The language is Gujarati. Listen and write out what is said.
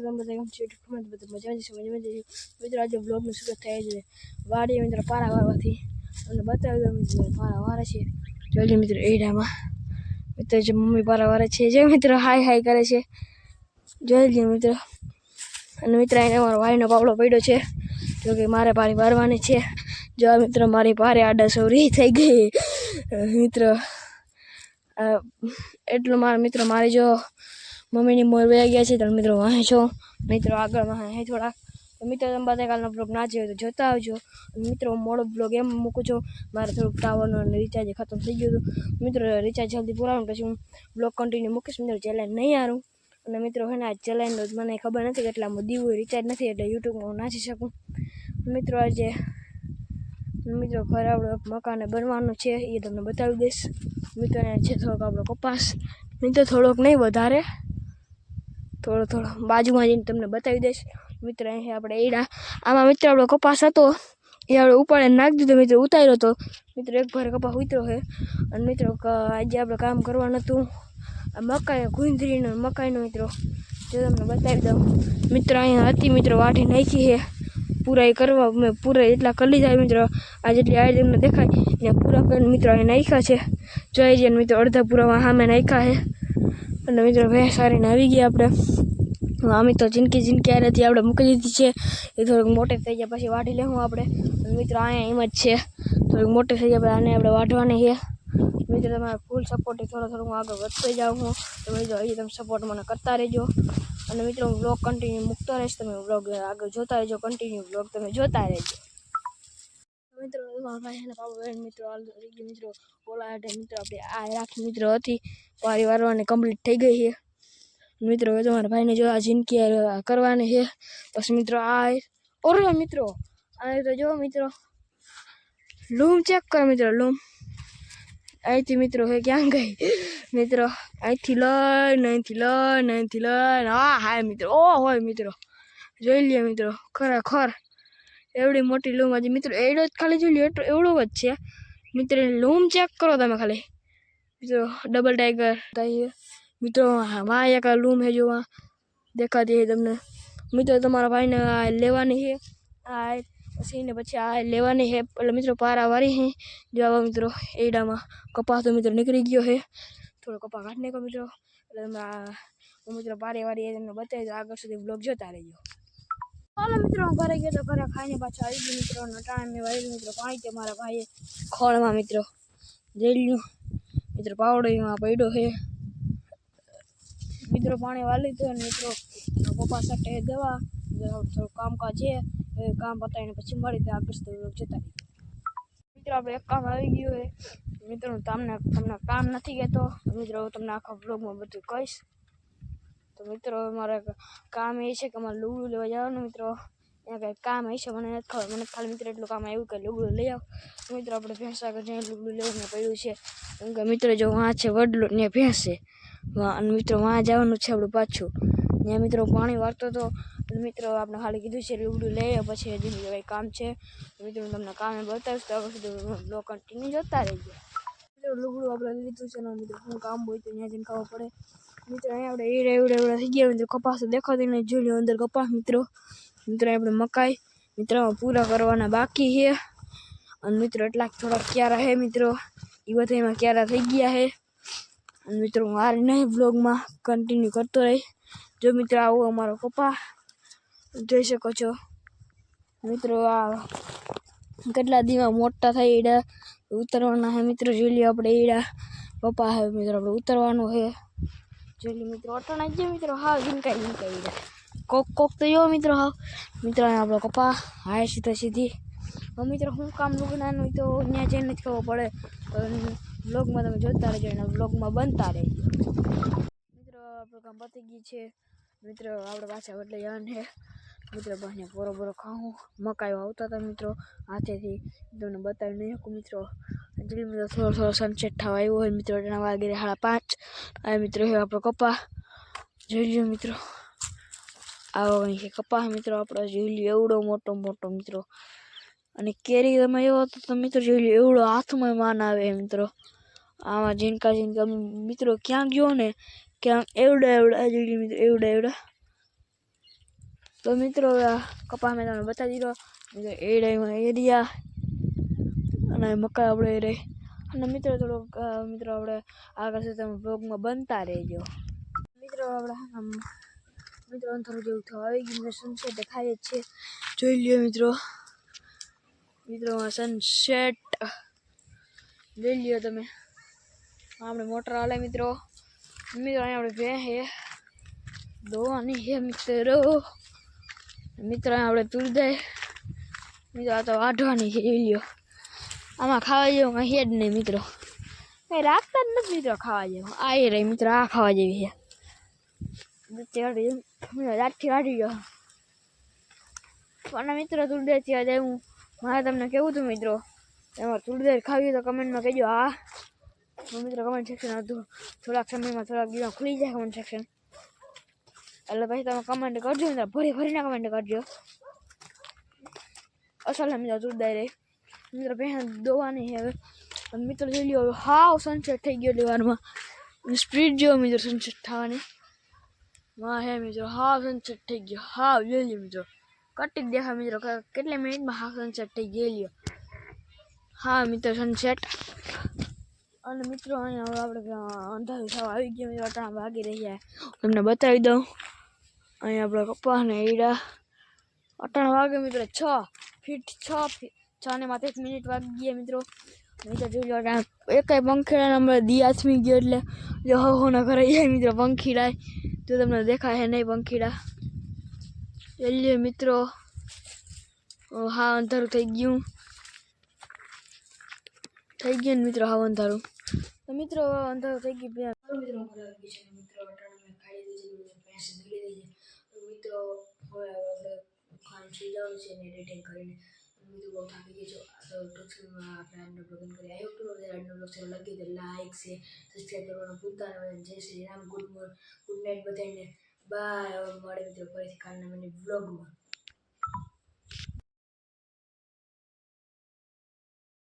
તમે બધા કેમ છો? બધા મજા છે. મિત્રો આજે બ્લોગનું શરૂઆત થાય છે વાડી મિત્રો પારા વારવાથી અને બતાવી દો મિત્રો પારા વારે છે. જોજો મિત્રો એડામાં મિત્રો જે મમ્મી પારા વારે છે જે મિત્રો હાય હાય કરે છે જોઈ લો મિત્રો. અને મિત્રો એને અમારો ભાઈનો પાવડો પડ્યો છે જો કે મારે પારી વારવાની છે. જો મિત્રો મારી પારે આડા સૌરી થઈ ગઈ મિત્રો. એટલું મારા મિત્રો મારી જો મમ્મીની મોર વયા ગયા છે તો મિત્રો વાહે છો મિત્રો આગળ વાહે થોડાક તો મિત્રો તમે બધા કાલનો બ્લોગ ના જોયો તો જોતા આવજો. મિત્રો મોડો બ્લોગ એમ મૂકું છું મારે થોડુંક ટાવરનો અને રિચાર્જ ખતમ થઈ ગયું હતું મિત્રો. રિચાર્જ જલ્દી પુરાવું પછી હું બ્લોગ કન્ટિન્યુ મૂકીશ મિત્રો. ચેલેન્જ નહીં હારું અને મિત્રો હે ને આ ચેલેન્જ મને ખબર નથી કેટલામાં દીવું રિચાર્જ નથી એટલે યુટ્યુબમાં હું નાખી શકું મિત્રો. આજે મિત્રો ઘરે આપણો મકાને બનવાનું છે એ તમને બતાવી દઈશ મિત્રો. છે થોડોક આપણો કપાસ મિત્રો થોડોક નહીં વધારે થોડો બાજુમાં જઈને તમને બતાવી દઈશ મિત્રો. અહીં આપણે એડા આમાં મિત્રો આપણો કપાસ હતો એ આપણે ઉપાડીને નાખી દીધો મિત્રો. ઉતાર્યો હતો મિત્રો એક ભારે કપાસ ઉતર્યો છે અને મિત્રો આજે આપણે કામ કરવાનું હતું આ મકાઈ ગુંદરીનો મકાઈનો મિત્રો જો તમને બતાવી દઉં મિત્રો. અહીંયા હતી મિત્રો વાટી નાખી છે પૂરા એ કરવા મેં પૂરા એટલા કરી લીધા મિત્રો. આ જેટલી આ તમને દેખાય ત્યાં પૂરા કરીને મિત્રો અહીં નાખ્યા છે જોઈ જઈને મિત્રો. અડધા પૂરામાં સામે નાખ્યા છે અને મિત્રો ભેંસ સારીને આવી ગયા આપણે. આમી તો જિંદગી આ હતી આપણે મૂકી દીધી છે એ થોડુંક મોટી થઈ જાય પછી વાઢી લેવું આપણે. અને મિત્રો અહીંયા એમ જ છે થોડીક મોટી થઈ જાય આને આપણે વાઢવાની છે મિત્રો. તમારે ફૂલ સપોર્ટ થોડું હું આગળ વધતો જાઉં હું તો મિત્રો હજી તમે સપોર્ટ મને કરતા રહેજો. અને મિત્રો હું બ્લોગ કન્ટિન્યુ મૂકતો રહીશ તમે બ્લોગ આગળ જોતા રહેજો. કન્ટિન્યુ બ્લોગ તમે જોતા રહેજો મિત્રો. મિત્રો મિત્રો ઓલા મિત્રો આપણે આ રાખી મિત્રો હતી પારી વારવાની કમ્પ્લીટ થઈ ગઈ છે મિત્રો. હવે તમારા ભાઈને જો આ જિંદગી કરવાની છે પછી મિત્રો આ ઓરે મિત્રો આ તો જો મિત્રો લૂમ ચેક કરો મિત્રો. લૂમ અહીંથી મિત્રો હે ક્યાં ગઈ મિત્રો. અહીંથી લઈને હા હાય મિત્રો ઓ હોય મિત્રો જોઈ લે મિત્રો. ખરેખર એવડી મોટી લૂમ હજી મિત્રો એડો જ ખાલી જોઈ લો એવડું જ છે મિત્રો. લૂમ ચેક કરો તમે ખાલી મિત્રો. ડબલ ટાઈગર મિત્રો વાહ એક લૂમ હે જો વहाँ દેખાતી है તમને મિત્રો. તમારા ભાઈને આ લેવાની છે આ પછી ને પછી આ લેવાની છે એટલે મિત્રો પારા વારી છે જો આવા મિત્રો. એડામાં કપાસ તો મિત્રો નીકળી ગયો છે થોડો કપાસ કાઢી નાખો મિત્રો. એટલે તમે હું મિત્રો પારી વારી તમને બતાવી દો આગળ સુધી બ્લોગ જોતા રહેજો. ચાલો મિત્રો હું ઘરે ગયો તો ઘરે ખાઈને પાછા આવી ગયો મિત્રો. ટાઈમ મેં વાળી મિત્રો પાણી તે મારા ભાઈએ ખોળમાં મિત્રો જઈ લ્યું મિત્રો. પાવડો એમાં પડ્યો છે મિત્રો. પાણી વાળી લીધું અને મિત્રો પપ્પા સાથે દવા થોડું કામકાજ છે એ કામ પતાવીને પછી મળી તો આગળ સુધી જતા રહી મિત્રો. આપણે એક કામ આવી ગયું છે મિત્રો. તમને કામ નથી કહેતો મિત્રો તમને આખા બ્લોગમાં બધું કહીશ તો મિત્રો. મારે કામ એ છે કે અમારે લુગડું લેવા જવાનું મિત્રો. ત્યાં કંઈક કામ હશે મને નથી ખબર. મને ખાલી મિત્રો એટલું કામ આવ્યું કે લુગડું લઈ આવ મિત્રો. આપણે ભેંસ આગળ જઈને લુગડું લેવાનું પડ્યું છે કેમ કે મિત્રો જો વાં છે વડલો ને ભેંસ છે અને મિત્રો વાં જવાનું છે આપણું પાછું ત્યાં મિત્રો પાણી વાળતો હતો મિત્રો. આપણે ખાલી કીધું છે લુગડું લઈએ પછી હજી બીજું કંઈ કામ છે મિત્રો. તમને કામ બતાવીશ તો આગળ સુધી બ્લોગ કન્ટિન્યુ જોતા રહેજો મિત્રો. લુગડું આપણે લીધું છે ને મિત્રો શું કામ હોય તો ત્યાં જઈને ખબર પડે મિત્રો. અહીંયા આપણે એવડા થઈ ગયા મિત્રો. કપાસ દેખાતી નહીં જોઈ લો અંદર કપાસ મિત્રો. મિત્રો આપણે મકાઈ મિત્રો પૂરા કરવાના બાકી છે અને મિત્રો એટલાક થોડાક ક્યારા છે મિત્રો. એ બધા એમાં ક્યારા થઈ ગયા છે અને મિત્રો હું આ નહીં બ્લોગમાં કન્ટિન્યુ કરતો રહી. જો મિત્રો આવો અમારો કપા જોઈ શકો છો મિત્રો. આ કેટલા દિવસ મોટા થાય એડા ઉતરવાના છે મિત્રો. જોઈ લો આપણે એડા પપ્પા છે મિત્રો આપણે ઉતરવાનું છે જોઈ લો મિત્રો. અટણા જ મિત્રો હાવ ઝીંકાઈ એડા કોક તો જો મિત્રો હાવ મિત્રો. આપણો કપા હાય સીધી મિત્રો. શું કામ લુગડાનું તો ત્યાં જઈને જ ખબર પડે બ્લોગમાં તમે જોતા રહેજો અને બ્લોગમાં બનતા રહેજો મિત્રો. આપણું કામ પતી ગયું છે મિત્રો. આપણે પાછા એટલે જવાનું છે મિત્રો. બસને બરોબર ખાવું મકાઈઓ આવતા હતા મિત્રો હાથેથી તમને બતાવી નહીં શકું મિત્રો. જલ્દી મિત્રો થોડો સનસેટ થવા આવ્યો હોય મિત્રો. એના વાગે 5:30 આ મિત્રો છે આપણો કપા જોઈ લો મિત્રો. આવો અહીં છે કપા મિત્રો આપણો જોઈ લો એવડો મોટો મિત્રો. અને કેરી તમે એવો તો મિત્રો જોઈ લો એવડો હાથમાં માન આવે મિત્રો. આમાં ઝીણકા મિત્રો ક્યાં ગયો ને ક્યાં એવડા જોઈ લો મિત્રો. એવડા તો મિત્રો કપા મેં તમને બતાવી દીધો એરિયામાં એરિયા અને મકાઈ આપણે રહી અને મિત્રો થોડોક મિત્રો આપણે આગળ છે તમે બ્લોગમાં બનતા રહેજો મિત્રો. આપણે મિત્રો અંધારું જેવું થવા આવી ગયું સનસેટ દેખાય જ છે જોઈ લ્યો મિત્રો. મિત્રો સનસેટ જોઈ લ્યો તમે. આપણે મોટર હાલે મિત્રો. મિત્રો અહીંયા આપણે ભે હે દોવાની હે મિત્રો. મિત્રો આપણે તુરદે મિત્રો આ તો વાઢવાની છે જોઈ લ્યો. આમાં ખાવા જેવું કંઈ છે જ નહીં મિત્રો. કંઈ રાખતા જ નથી મિત્રો ખાવા જેવું. આ એ રહી મિત્રો આ ખાવા જેવી છે. રાતથી કાઢી ગયો અને મિત્રો તુરદેર ત્યાં જાય હું મારે તમને કેવું હતું મિત્રો એમાં તુરદેર ખાવી તો કમેન્ટમાં કહેજો. હા મિત્રો કમેન્ટ સેક્શન હતું થોડાક સમયમાં થોડાક દિવસમાં ખુલી જાય કમેન્ટ સેક્શન એટલે પછી તમે કમેન્ટ કરજો મિત્રો ભરીને કમેન્ટ કરજો. અસલ મિત્રો તુરદાય રહી મિત્રો પહેલાં દોવાની છે હવે મિત્રો જોઈ લ્યો હાવ સનસેટ થઈ ગયો લેવારમાં સ્પીડ જેવો મિત્રો સનસેટ થવાની વાહ હે મિત્રો. હાવ સનસેટ થઈ ગયો હાવ જોઈ લ્યો મિત્રો કટી દેખા મિત્રો કેટલી મિનિટમાં હાફ સનસેટ થઈ ગયેલી. હા મિત્રો સનસેટ અને મિત્રો અહીંયા આપણે અંધારું થવા આવી ગયું મિત્રો અટાણા વાગી રહ્યા તમને બતાવી દઉં. અહીંયા આપણે કપાસ ને ઈડા અટાણા વાગે મિત્રો 6 ને માથે 1 મિનિટ વાગી ગયા મિત્રો. મિત્રો જોઈ લો એકાઈ પંખીડાને હમણાં દી આથમી ગયો એટલે જો હો ના ઘરે જાય મિત્રો પંખીડા તો તમને દેખાય છે નહીં પંખીડા જોઈ મિત્રો. હા અંધારું થઈ ગયું ને મિત્રો હાવ અંધારું તો મિત્રો અંધારું થઈ ગયું મિત્રો મિત્રો અટાણા ખાઈ દીધી ભેંસ ધોઈ દીધી મિત્રો હવે આપણે ખાવાનું સુઈ જવાનું છે ને એડિટિંગ કરીને મિત્રો બહુ થાકી ગઈ છો તો ટોક્સમાં આપણે આજનો બ્લોગ કરી આવ્યો તો આજનો બ્લોગ સારો લાગ્યો તો લાઈક છે સબસ્ક્રાઈબ કરવાનું ભૂલતા નહીં. જય શ્રી રામ ગુડ નાઇટ બધાને બાય. હવે મળે મિત્રો ફરીથી કાલના મને બ્લોગમાં.